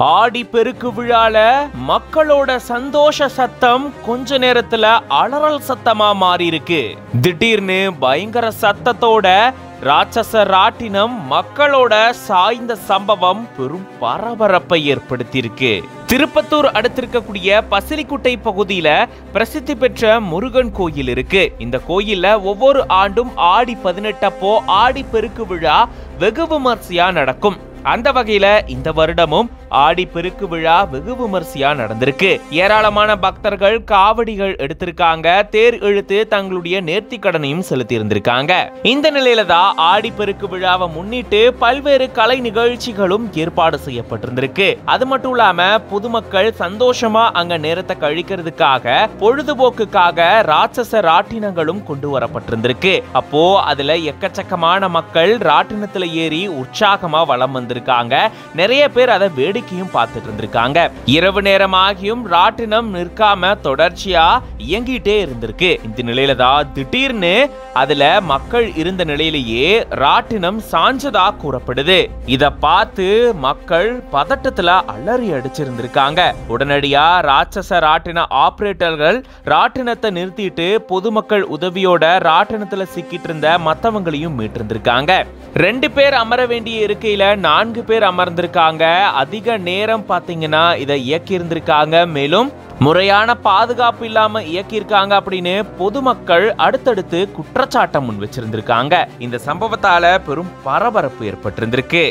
ஆடி பெருக்கு விழால மக்களோட சந்தோஷ சத்தம் கொஞ்ச நேரத்துல அலறல் சத்தமா மாறி இருக்கு. திடீர்னு பயங்கர சத்தத்தோட ராட்சச ராட்டினம் மக்களோட சாய்ந்த சம்பவம் பெரும் பரபரப்பை ஏற்படுத்தியிருக்கு. திருப்பத்தூர் அடுத்திருக்கக்கூடிய பசிலிக்குட்டை பகுதியில பிரசித்தி பெற்ற முருகன் கோயில் இருக்கு. இந்த கோயில்ல ஒவ்வொரு ஆண்டும் ஆடி 18 அப்போ ஆடி பெருக்கு விழா வெகு விமர்சையா நடக்கும். அந்த வகையில இந்த வருடமும் ஆடி பெருக்கு விழா வெகு விமர்சையா நடந்திருக்கு. ஏராளமான பக்தர்கள் காவடிகள் எடுத்திருக்காங்க, தேர் இழுத்து தங்களுடைய நேர்த்தி கடனையும் செலுத்தி இருந்திருக்காங்க. இந்த நிலையில தான் ஆடி பெருக்கு விழாவை முன்னிட்டு பல்வேறு கலை நிகழ்ச்சிகளும் ஏற்பாடு செய்யப்பட்டிருந்திருக்கு. அது மட்டும் இல்லாம பொதுமக்கள் சந்தோஷமா அங்க நேரத்தை கழிக்கிறதுக்காக பொழுதுபோக்குக்காக ராட்சச ராட்டினங்களும் கொண்டு வரப்பட்டிருந்திருக்கு. அப்போ அதுல எக்கச்சக்கமான மக்கள் ராட்டினத்துல ஏறி உற்சாகமா வலம் வந்திருக்காங்க. நிறைய பேர் அதை வேடிக்கையும் பார்த்துட்டு இருந்திருக்காங்க. இரவு நேரமாகியும் ராட்டினம் நிற்காம தொடர்ச்சியா இயங்கிட்டே இருந்திருக்கு. இந்த நிலையில தான் திடீர்னு அதுல மக்கள் இருந்த நிலையிலேயே ராட்டினம் சாஞ்சதா கூறப்படுது. இத பார்த்து மக்கள் பதட்டத்துல அலறி அடிச்சிருந்திருக்காங்க. உடனடியா ராட்சச ராட்டின ஆபரேட்டர்கள் ராட்டினத்தை நிறுத்திட்டு பொதுமக்கள் உதவியோட ராட்டினத்துல சிக்கிட்டு இருந்த மத்தவங்களையும் மீட்டிருந்திருக்காங்க. 2 பேர் அமர வேண்டிய இருக்கையில 4 பேர் அமர்ந்திருக்காங்க. அதிக நேரம் பாத்தீங்கன்னா இதை இயக்கி இருந்திருக்காங்க. மேலும் முறையான பாதுகாப்பு இல்லாம இயக்கியிருக்காங்க அப்படின்னு பொதுமக்கள் அடுத்தடுத்து குற்றச்சாட்டை முன் வச்சிருந்திருக்காங்க. இந்த சம்பவத்தால பெரும் பரபரப்பு ஏற்பட்டிருந்திருக்கு.